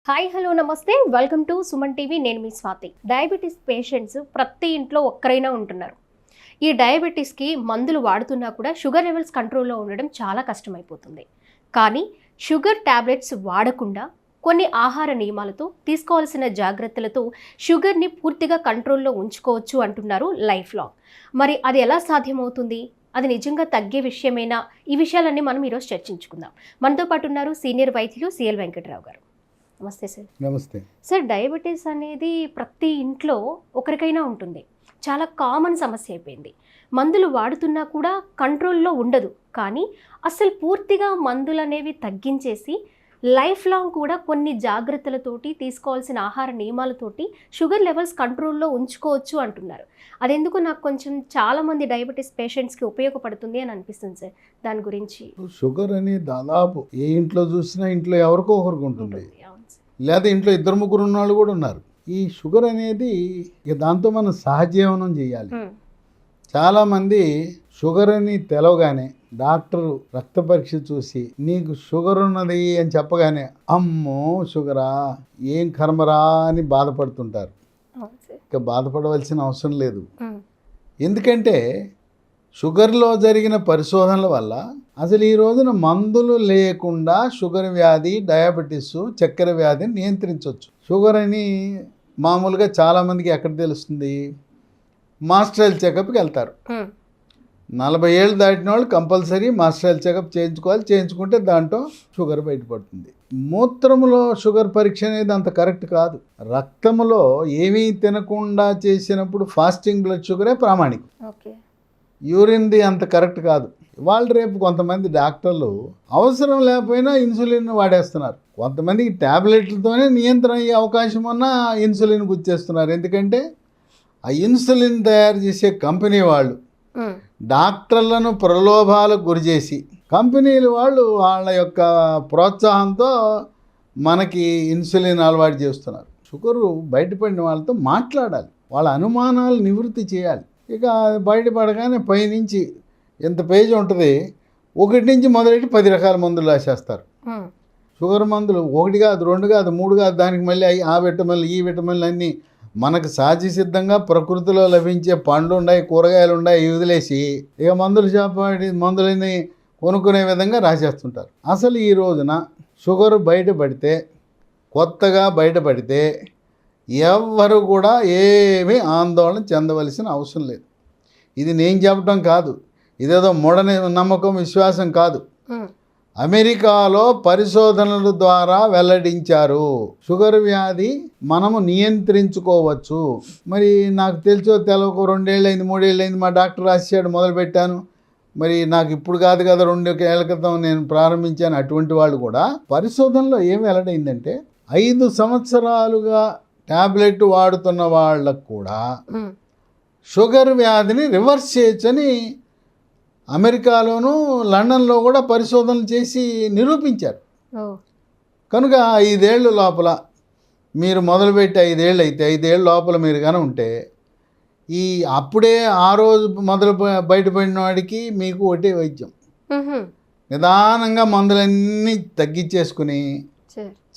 Hi hello నమస్తే welcome to Suman TV. నేను మీ Swathi. Diabetes patients ప్రతి ఇంట్లో ఒక్కరైనా ఉంటున్నారు. ఈ డయాబెటీస్కి మందులు వాడుతున్నా కూడా షుగర్ లెవెల్స్ కంట్రోల్లో ఉండడం చాలా కష్టమైపోతుంది. కానీ షుగర్ ట్యాబ్లెట్స్ వాడకుండా కొన్ని ఆహార నియమాలతో తీసుకోవాల్సిన జాగ్రత్తలతో షుగర్ని పూర్తిగా కంట్రోల్లో ఉంచుకోవచ్చు అంటున్నారు లైఫ్ లాంగ్. మరి అది ఎలా సాధ్యమవుతుంది? అది నిజంగా తగ్గే విషయమేనా? ఈ విషయాలన్నీ మనం ఈరోజు చర్చించుకుందాం. మనతో పాటు ఉన్నారు సీనియర్ వైద్యులు సిఎల్ వెంకట్రావు గారు. నమస్తే సార్. నమస్తే సార్, డయాబెటీస్ అనేది ప్రతి ఇంట్లో ఒకరికైనా ఉంటుంది. చాలా కామన్ సమస్య అయిపోయింది. మందులు వాడుతున్నా కూడా కంట్రోల్లో ఉండదు. కానీ అసలు పూర్తిగా మందులు అనేవి తగ్గించేసి లైఫ్ లాంగ్ కూడా కొన్ని జాగ్రత్తలతోటి తీసుకోవాల్సిన ఆహార నియమాలతోటి షుగర్ లెవెల్స్ కంట్రోల్లో ఉంచుకోవచ్చు అంటున్నారు. అదెందుకు నాకు కొంచెం చాలామంది డయాబెటీస్ పేషెంట్స్కి ఉపయోగపడుతుంది అని అనిపిస్తుంది సార్. దాని గురించి. షుగర్ అని దాదాపు ఏ ఇంట్లో చూసినా ఇంట్లో ఎవరికో ఒకరికి ఉంటుంది, లేదా ఇంట్లో ఇద్దరు ముగ్గురు ఉన్న వాళ్ళు కూడా ఉన్నారు. ఈ షుగర్ అనేది ఇక దాంతో మనం సహజీవనం చేయాలి. చాలామంది షుగర్ అని తెలవగానే డాక్టర్ రక్త పరీక్ష చూసి నీకు షుగర్ ఉన్నది అని చెప్పగానే అమ్మో షుగరా ఏం కర్మరా అని బాధపడుతుంటారు. ఇక బాధపడవలసిన అవసరం లేదు. ఎందుకంటే షుగర్లో జరిగిన పరిశోధనల వల్ల అసలు ఈ రోజున మందులు లేకుండా షుగర్ వ్యాధి, డయాబెటీస్, చక్కెర వ్యాధిని నియంత్రించవచ్చు. షుగర్ అని మామూలుగా చాలామందికి ఎక్కడ తెలుస్తుంది? మాస్టర్ హెల్త్ చెకప్కి వెళ్తారు. 40 ఏళ్ళు దాటిన వాళ్ళు కంపల్సరీ మాస్టర్ హెల్త్ చెకప్ చేయించుకోవాలి. చేయించుకుంటే దాంట్లో షుగర్ బయటపడుతుంది. మూత్రంలో షుగర్ పరీక్ష అనేది అంత కరెక్ట్ కాదు. రక్తంలో ఏమీ తినకుండా చేసినప్పుడు ఫాస్టింగ్ బ్లడ్ షుగరే ప్రామాణికం. యూరిన్ది అంత కరెక్ట్ కాదు. వాళ్ళు రేపు కొంతమంది డాక్టర్లు అవసరం లేకపోయినా ఇన్సులిన్ వాడేస్తున్నారు. కొంతమందికి ట్యాబ్లెట్లతోనే నియంత్రణ అయ్యే అవకాశం ఉన్నా ఇన్సులిన్ గుచ్చేస్తున్నారు. ఎందుకంటే ఆ ఇన్సులిన్ తయారు చేసే కంపెనీ వాళ్ళు డాక్టర్లను ప్రలోభాలకు గురి చేసి కంపెనీలు వాళ్ళు వాళ్ళ యొక్క ప్రోత్సాహంతో మనకి ఇన్సులిన్ అలవాటు చేస్తున్నారు. షుగరు బయటపడిన వాళ్ళతో మాట్లాడాలి, వాళ్ళ అనుమానాలు నివృత్తి చేయాలి. ఇక బయటపడగానే పైనుంచి ఎంత పేజీ ఉంటుంది, 1 నుంచి మొదలెట్టి 10 రకాల మందులు రాసేస్తారు. షుగర్ మందులు 1 కాదు, 2 కాదు, 3 కాదు, దానికి మళ్ళీ ఆ విటమిన్లు ఈ విటమిన్లు అన్నీ మనకు సహజ సిద్ధంగా ప్రకృతిలో లభించే పండ్లు ఉన్నాయి, కూరగాయలు ఉన్నాయి, వదిలేసి ఇక మందులు షాప్ మందులని కొనుక్కునే విధంగా రాసేస్తుంటారు. అసలు ఈ రోజున షుగర్ బయటపడితే, కొత్తగా బయటపడితే ఎవ్వరు కూడా ఏమీ ఆందోళన చెందవలసిన అవసరం లేదు. ఇది నేను చెప్పడం కాదు, ఇదేదో మూఢ నమ్మకం, విశ్వాసం కాదు. అమెరికాలో పరిశోధనల ద్వారా వెల్లడించారు షుగర్ వ్యాధి మనము నియంత్రించుకోవచ్చు. మరి నాకు తెలిసో తెలవక 2 ఏళ్ళైంది, 3 ఏళ్ళైంది మా డాక్టర్ రాశాడు, మొదలుపెట్టాను. మరి నాకు ఇప్పుడు కాదు కదా, 2 ఏళ్ల క్రితం నేను ప్రారంభించాను. అటువంటి వాళ్ళు కూడా పరిశోధనలో ఏం వెల్లడైందంటే 5 సంవత్సరాలుగా ట్యాబ్లెట్ వాడుతున్న వాళ్ళకు కూడా షుగర్ వ్యాధిని రివర్స్ చేయొచ్చని అమెరికాలోను లండన్లో కూడా పరిశోధనలు చేసి నిరూపించారు. కనుక 5 ఏళ్ళ లోపల మీరు మొదలుపెట్టి 5 ఏళ్ళు అయితే 5 ఏళ్ళ లోపల మీరు కానీ ఉంటే ఈ అప్పుడే ఆ రోజు బయటపడిన వాడికి మీకు ఒకటే వైద్యం. నిదానంగా మందులన్నీ తగ్గించేసుకుని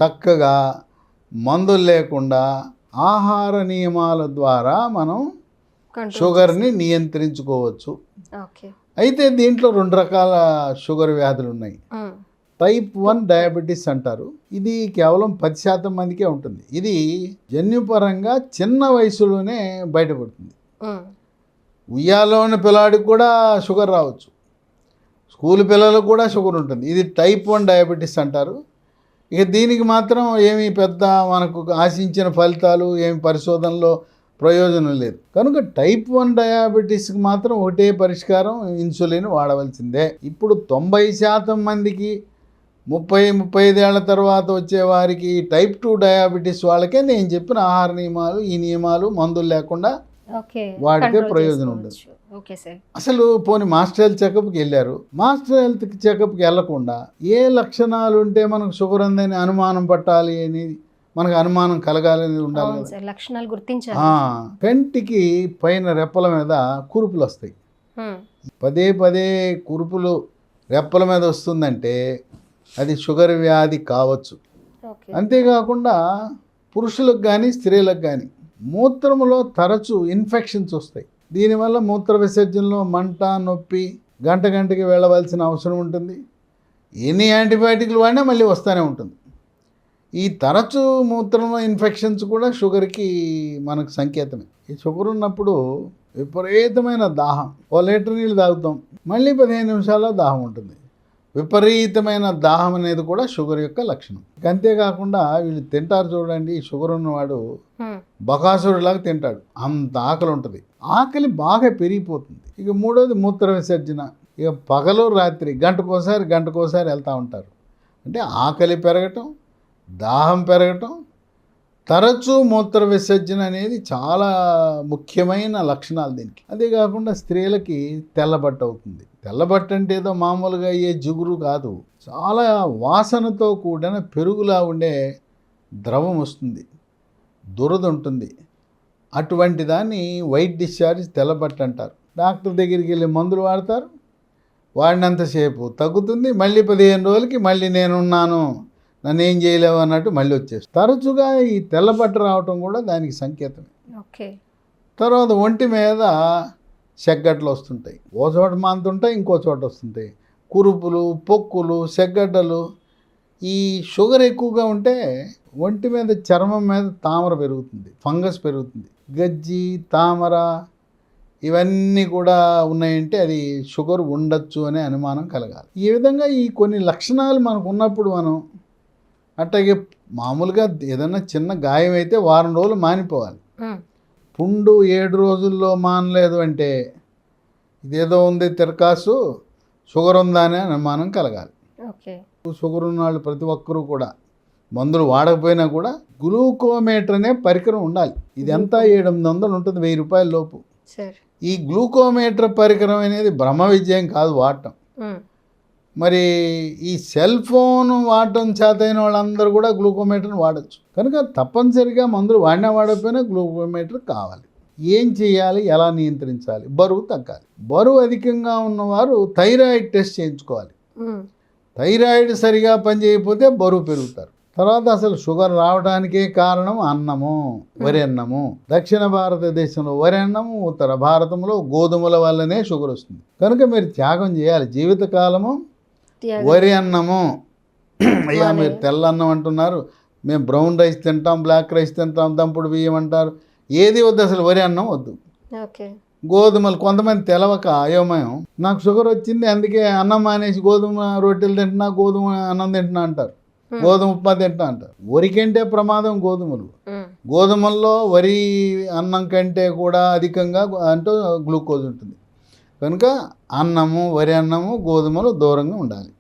చక్కగా మందులు లేకుండా ఆహార నియమాల ద్వారా మనం షుగర్ని నియంత్రించుకోవచ్చు. అయితే దీంట్లో 2 రకాల షుగర్ వ్యాధులు ఉన్నాయి. టైప్ 1 డయాబెటీస్ అంటారు. ఇది కేవలం 10% మందికే ఉంటుంది. ఇది జన్యుపరంగా చిన్న వయసులోనే బయటపడుతుంది. ఉయ్యాలోని పిల్లాడికి కూడా షుగర్ రావచ్చు, స్కూల్ పిల్లలకు కూడా షుగర్ ఉంటుంది. ఇది టైప్ 1 డయాబెటీస్ అంటారు. ఇక దీనికి మాత్రం ఏమి పెద్ద మనకు ఆశించిన ఫలితాలు ఏమి పరిశోధనలో ప్రయోజనం లేదు. కనుక టైప్ 1 డయాబెటీస్కి మాత్రం ఒకటే పరిష్కారం, ఇన్సులిన్ వాడవలసిందే. ఇప్పుడు 90% మందికి 30-35 ఏళ్ల తర్వాత వచ్చే వారికి టైప్ 2 డయాబెటీస్ వాళ్ళకే నేను చెప్పిన ఆహార నియమాలు, ఈ నియమాలు మందులు లేకుండా వాడితే ప్రయోజనం ఉండదు. అసలు పోనీ మాస్టర్ హెల్త్ చెకప్కి వెళ్ళారు, మాస్టర్ హెల్త్ చెకప్కి వెళ్ళకుండా ఏ లక్షణాలు ఉంటే మనకు షుగర్ ఉందని అనుమానం పట్టాలి అనేది, మనకు అనుమానం కలగాలని ఉండాలి. లక్షణాలు గుర్తించాలి. కంటికి పైన రెప్పల మీద కురుపులు వస్తాయి. పదే కురుపులు రెప్పల మీద వస్తుందంటే అది షుగర్ వ్యాధి కావచ్చు. ఓకే. అంతేకాకుండా పురుషులకు కానీ స్త్రీలకు కానీ మూత్రములో తరచు ఇన్ఫెక్షన్స్ వస్తాయి. దీనివల్ల మూత్ర విసర్జనలో మంట, నొప్పి, గంటకి వెళ్ళవలసిన అవసరం ఉంటుంది. ఎన్ని యాంటీబయాటిక్లు వాడినా మళ్ళీ వస్తూనే ఉంటుంది. ఈ తరచు మూత్రంలో ఇన్ఫెక్షన్స్ కూడా షుగర్కి మనకు సంకేతమే. ఈ షుగర్ ఉన్నప్పుడు విపరీతమైన దాహం, 1 లీటర్ నీళ్ళు తాగుతాం, మళ్ళీ 15 నిమిషాల్లో దాహం ఉంటుంది. విపరీతమైన దాహం అనేది కూడా షుగర్ యొక్క లక్షణం. అంతేకాకుండా వీళ్ళు తింటారు చూడండి, షుగర్ ఉన్నవాడు బకాసురులాగా తింటాడు, అంత ఆకలి ఉంటుంది. ఆకలి బాగా పెరిగిపోతుంది. ఇక మూడోది మూత్ర విసర్జన. ఇక పగలు రాత్రి గంటకోసారి వెళ్తూ ఉంటారు. అంటే ఆకలి పెరగటం, దాహం పెరగటం, తరచూ మూత్ర విసర్జన అనేది చాలా ముఖ్యమైన లక్షణాలు దీనికి. అదే కాకుండా స్త్రీలకి తెల్లబట్ట అవుతుంది. తెల్లబట్ట అంటే ఏదో మామూలుగా అయ్యే జిగురు కాదు, చాలా వాసనతో కూడిన పెరుగులా ఉండే ద్రవం వస్తుంది, దురద ఉంటుంది. అటువంటి దాన్ని వైట్ డిశ్చార్జ్, తెల్లబట్ట అంటారు. డాక్టర్ దగ్గరికి వెళ్ళి మందులు వాడతారు, వాడినంతసేపు తగ్గుతుంది, మళ్ళీ 15 రోజులకి మళ్ళీ నేనున్నాను, నన్ను ఏం చేయలేవు అన్నట్టు మళ్ళీ వచ్చేసి. తరచుగా ఈ తెల్లబట్ట రావటం కూడా దానికి సంకేతమే. ఓకే. తర్వాత ఒంటి మీద సెగ్గడ్డలు వస్తుంటాయి, ఓ చోట మాంతుంటాయి, ఇంకో చోట వస్తుంటాయి, కురుపులు, పొక్కులు, సెగ్గడ్డలు. ఈ షుగర్ ఎక్కువగా ఉంటే ఒంటి మీద, చర్మం మీద తామర పెరుగుతుంది, ఫంగస్ పెరుగుతుంది. గజ్జి, తామర ఇవన్నీ కూడా ఉన్నాయంటే అది షుగర్ ఉండొచ్చు అనే అనుమానం కలగాలి. ఈ విధంగా ఈ కొన్ని లక్షణాలు మనకు ఉన్నప్పుడు మనం అట్లాగే మామూలుగా ఏదైనా చిన్న గాయం అయితే వారం రోజులు మానిపోవాలి. పుండు 7 రోజుల్లో మానలేదు అంటే ఇదేదో ఉంది తిరకాసు, షుగర్ ఉందా అనే అనుమానం కలగాలి. ఓకే. షుగర్ ఉన్న వాళ్ళు ప్రతి ఒక్కరూ కూడా మందులు వాడకపోయినా కూడా గ్లూకోమీటర్ అనే పరికరం ఉండాలి. ఇది ఎంత 700 ఉంటుంది, 1000 రూపాయల లోపు. ఈ గ్లూకోమీటర్ పరికరం అనేది బ్రహ్మ విజయం కాదు వాడటం. మరి ఈ సెల్ ఫోన్ వాడటం చేతైన వాళ్ళందరూ కూడా గ్లూకోమీటర్ని వాడచ్చు. కనుక తప్పనిసరిగా మందులు వాడకపోయినా గ్లూకోమీటర్ కావాలి. ఏం చేయాలి, ఎలా నియంత్రించాలి? బరువు తగ్గాలి. బరువు అధికంగా ఉన్నవారు థైరాయిడ్ టెస్ట్ చేయించుకోవాలి. థైరాయిడ్ సరిగా పనిచేయకపోతే బరువు పెరుగుతారు. తర్వాత అసలు షుగర్ రావడానికే కారణం అన్నము, వరి అన్నము. దక్షిణ భారతదేశంలో వరి అన్నము, ఉత్తర భారతంలో గోధుమల వల్లనే షుగర్ వస్తుంది. కనుక మీరు త్యాగం చేయాలి జీవితకాలము. వరి అన్నము, అయ్యా మీరు తెల్ల అన్నం అంటున్నారు, మేము బ్రౌన్ రైస్ తింటాం, బ్లాక్ రైస్ తింటాం, దంపుడు బియ్యం అంటారు, ఏది వద్దు, అసలు వరి అన్నం వద్దు. గోధుమలు కొంతమంది తెలవక అయోమయం, నాకు షుగర్ వచ్చింది అందుకే అన్నం మానేసి గోధుమ రొట్టెలు తింటున్నా, గోధుమ అన్నం తింటున్నా అంటారు, గోధుమ ఉప్మా తింటా అంటారు. వరి కంటే ప్రమాదం గోధుమలు. గోధుమల్లో వరి అన్నం కంటే కూడా అధికంగా అంటూ గ్లూకోజ్ ఉంటుంది. కనుక అన్నము, వరి అన్నము, గోధుమలు దూరంగా ఉండాలి.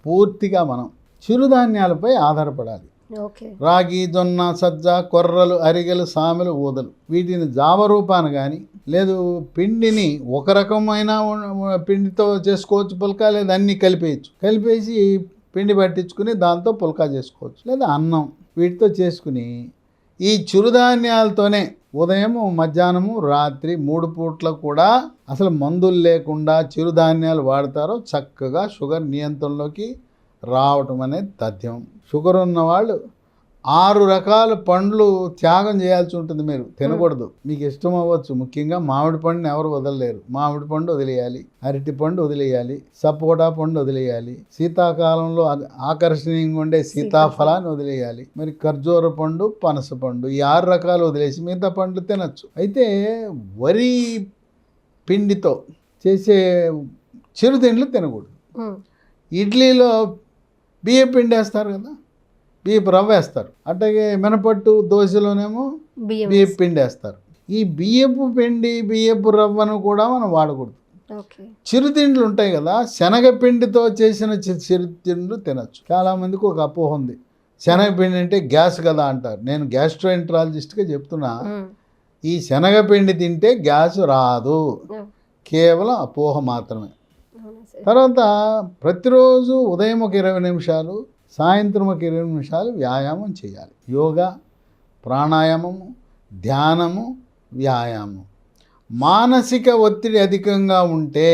పూర్తిగా మనం చిరుధాన్యాలపై ఆధారపడాలి. రాగి, జొన్న, సజ్జ, కొర్రలు, అరిగెలు, సామెలు, ఊదలు, వీటిని జావ రూపాన కానీ లేదు పిండిని ఒక రకమైన పిండితో చేసుకోవచ్చు పుల్కా, లేదా అన్నీ కలిపేసి పిండి పట్టించుకుని దాంతో పుల్కా చేసుకోవచ్చు, లేదా అన్నం, వీటితో చేసుకుని ఈ చిరుధాన్యాలతోనే ఉదయము, మధ్యాహ్నము, రాత్రి 3 పూట్ల కూడా అసలు మందులు లేకుండా చిరుధాన్యాలు వాడతారో చక్కగా షుగర్ నియంత్రణలోకి రావటం అనేది తథ్యం. షుగర్ ఉన్నవాళ్ళు 6 రకాల పండ్లు త్యాగం చేయాల్సి ఉంటుంది. మీరు తినకూడదు, మీకు ఇష్టం అవ్వచ్చు. ముఖ్యంగా మామిడి పండుని ఎవరు వదలలేరు. మామిడి పండు వదిలేయాలి, అరటి పండు వదిలేయాలి, సపోటా పండు వదిలేయాలి, శీతాకాలంలో ఆకర్షణీయంగా ఉండే సీతాఫలాన్ని వదిలేయాలి, మరి ఖర్జూర పండు, పనస పండు, ఈ 6 రకాలు వదిలేసి మిగతా పండ్లు తినచ్చు. అయితే వరి పిండితో చేసే చిరుతిండ్లు తినకూడదు. ఇడ్లీలో బియ్య పిండి వేస్తారు కదా, బియ్యపు రవ్వ వేస్తారు. అట్లాగే మినపట్టు, దోశలోనేమో బియ్యపు పిండి వేస్తారు. ఈ బియ్యపు పిండి, బియ్యపు రవ్వను కూడా మనం వాడకూడదు. చిరుతిండ్లు ఉంటాయి కదా, శనగపిండితో చేసిన చిరుతిండ్లు తినచ్చు. చాలామందికి ఒక అపోహ ఉంది, శనగపిండి అంటే గ్యాస్ కదా అంటారు. నేను గ్యాస్ట్రోఎంట్రాలజిస్ట్గా చెప్తున్నా, ఈ శనగపిండి తింటే గ్యాస్ రాదు, కేవలం అపోహ మాత్రమే. తర్వాత ప్రతిరోజు ఉదయం ఒక 20 నిమిషాలు, సాయంత్రం ఒక 20 నిమిషాలు వ్యాయామం చేయాలి. యోగా, ప్రాణాయామము, ధ్యానము, వ్యాయామం. మానసిక ఒత్తిడి అధికంగా ఉంటే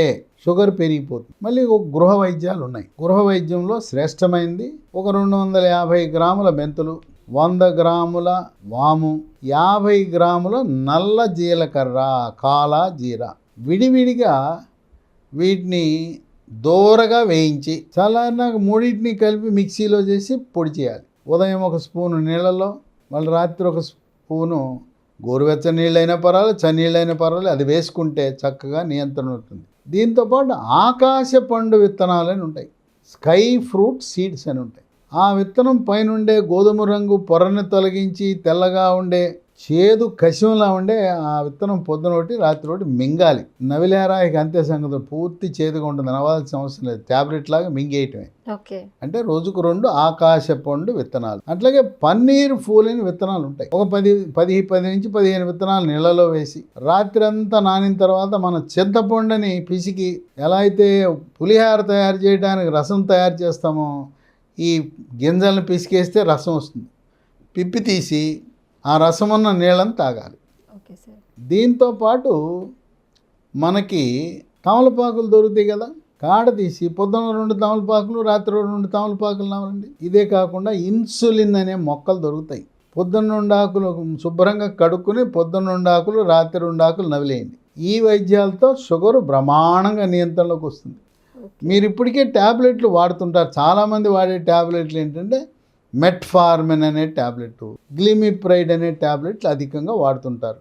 షుగర్ పెరిగిపోతుంది. మళ్ళీ ఒక గృహ వైద్యాలు ఉన్నాయి. గృహ వైద్యంలో శ్రేష్టమైంది ఒక 250 గ్రాముల మెంతులు, 100 గ్రాముల వాము, 50 గ్రాముల నల్ల జీలకర్ర, కాలా జీరా విడివిడిగా వీటిని దోరగా వేయించి చల్లారినాక మూడింటిని కలిపి మిక్సీలో చేసి పొడి చేయాలి. ఉదయం ఒక స్పూను నీళ్ళలో, మళ్ళీ రాత్రి ఒక స్పూను గోరువెచ్చని నీళ్ళైనా పర్వాలేదు, చన్నీళ్ళైనా పర్వాలేదు, అది వేసుకుంటే చక్కగా నియంత్రణ ఉంటుంది. దీంతోపాటు ఆకాశ పండు విత్తనాలు అని ఉంటాయి, స్కై ఫ్రూట్ సీడ్స్ అని ఉంటాయి. ఆ విత్తనం పైనుండే గోధుమ రంగు పొరని తొలగించి తెల్లగా ఉండే చేదు కషంలా ఉండే ఆ విత్తనం పొద్దున ఒకటి రాత్రి ఒకటి మింగాలి. నవిలేరా ఇక అంతే సంగతి, పూర్తి చేదుగా ఉంటుంది, నవ్వాల్సిన అవసరం లేదు, ట్యాబ్లెట్ లాగా మింగేయటమే. అంటే రోజుకు 2 ఆకాశ పండు విత్తనాలు. అట్లాగే పన్నీర్ పూలని విత్తనాలు ఉంటాయి. ఒక 10 నుంచి 15 విత్తనాలు నీళ్ళలో వేసి రాత్రి అంతా నానిన తర్వాత మన చింతపండుని పిసికి ఎలా అయితే పులిహార తయారు చేయడానికి రసం తయారు చేస్తామో ఈ గింజలను పిసికేస్తే రసం వస్తుంది. పిప్పి తీసి ఆ రసం ఉన్న నీళ్ళని తాగాలి. దీంతో పాటు మనకి తమలపాకులు దొరుకుతాయి కదా, కాడ తీసి పొద్దున్న 2 తమలపాకులు, రాత్రి 2 తమలపాకులు నవ్వండి. ఇదే కాకుండా ఇన్సులిన్ అనే మొక్కలు దొరుకుతాయి. పొద్దున్న 2 ఆకులు శుభ్రంగా కడుక్కుని పొద్దున్న 2 ఆకులు, రాత్రి 2 ఆకులు నవిలేయండి. ఈ వైద్యాలతో షుగరు బ్రహ్మాండంగా నియంత్రణలోకి వస్తుంది. మీరు ఇప్పటికే ట్యాబ్లెట్లు వాడుతుంటారు. చాలామంది వాడే ట్యాబ్లెట్లు ఏంటంటే మెట్ఫార్మిన్ అనే ట్యాబ్లెట్, గ్లిమిప్రైడ్ అనే ట్యాబ్లెట్లు అధికంగా వాడుతుంటారు.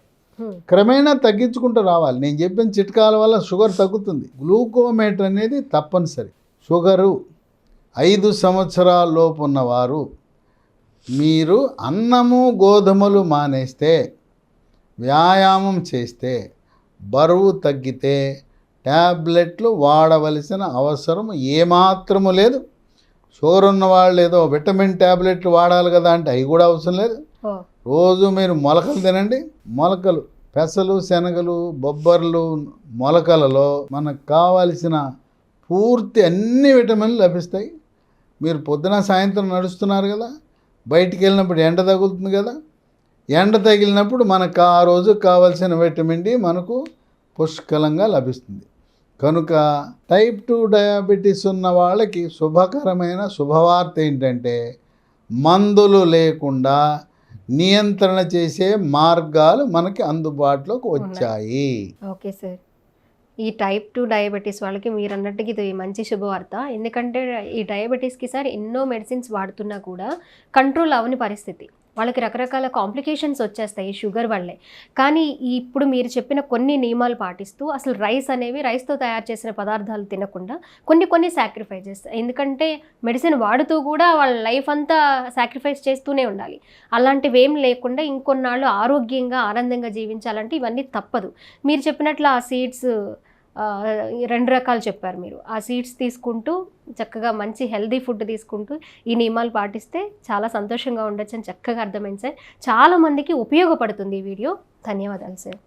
క్రమేణా తగ్గించుకుంటూ రావాలి. నేను చెప్పిన చిట్కాల వల్ల షుగర్ తగ్గుతుంది. గ్లూకోమీటర్ అనేది తప్పనిసరి. షుగరు 5 సంవత్సరాల లోపు ఉన్నవారు మీరు అన్నము గోధుమలు మానేస్తే, వ్యాయామం చేస్తే, బరువు తగ్గితే ట్యాబ్లెట్లు వాడవలసిన అవసరం ఏమాత్రము లేదు. షుగర్ ఉన్న వాళ్ళు ఏదో విటమిన్ ట్యాబ్లెట్లు వాడాలి కదా అంటే అవి కూడా అవసరం లేదు. రోజు మీరు మొలకలు తినండి. మొలకలు, పెసలు, శనగలు, బొబ్బర్లు, మొలకలలో మనకు కావాల్సిన పూర్తి అన్ని విటమిన్లు లభిస్తాయి. మీరు పొద్దున సాయంత్రం నడుస్తున్నారు కదా, బయటికి వెళ్ళినప్పుడు ఎండ తగులుతుంది కదా, ఎండ తగిలినప్పుడు మనకు ఆ రోజు కావాల్సిన విటమిన్ డి మనకు పుష్కలంగా లభిస్తుంది. కనుక టైప్ 2 డయాబెటీస్ ఉన్న వాళ్ళకి శుభకరమైన శుభవార్త ఏంటంటే మందులు లేకుండా నియంత్రణ చేసే మార్గాలు మనకి అందుబాటులోకి వచ్చాయి. ఓకే సార్, ఈ టైప్ 2 డయాబెటీస్ వాళ్ళకి మీరు అన్నట్టుగా ఇది మంచి శుభవార్త. ఎందుకంటే ఈ డయాబెటీస్కి సార్ ఎన్నో మెడిసిన్స్ వాడుతున్నా కూడా కంట్రోల్ అవ్వని పరిస్థితి. వాళ్ళకి రకరకాల కాంప్లికేషన్స్ వచ్చేస్తాయి షుగర్ వల్లే. కానీ ఇప్పుడు మీరు చెప్పిన కొన్ని నియమాలు పాటిస్తూ అసలు రైస్తో తయారు చేసిన పదార్థాలు తినకుండా కొన్ని సాక్రిఫైస్ చేస్తారు. ఎందుకంటే మెడిసిన్ వాడుతూ కూడా వాళ్ళ లైఫ్ అంతా సాక్రిఫైస్ చేస్తూనే ఉండాలి. అలాంటివి ఏం లేకుండా ఇంకొన్నాళ్ళు ఆరోగ్యంగా ఆనందంగా జీవించాలంటే ఇవన్నీ తప్పదు. మీరు చెప్పినట్లు ఆ సీడ్స్ 2 రకాలు చెప్పారు మీరు. ఆ సీడ్స్ తీసుకుంటూ చక్కగా మంచి హెల్దీ ఫుడ్ తీసుకుంటూ ఈ నియమాలు పాటిస్తే చాలా సంతోషంగా ఉండొచ్చు అని చక్కగా అర్థమైంది సార్. చాలామందికి ఉపయోగపడుతుంది ఈ వీడియో. ధన్యవాదాలు సార్.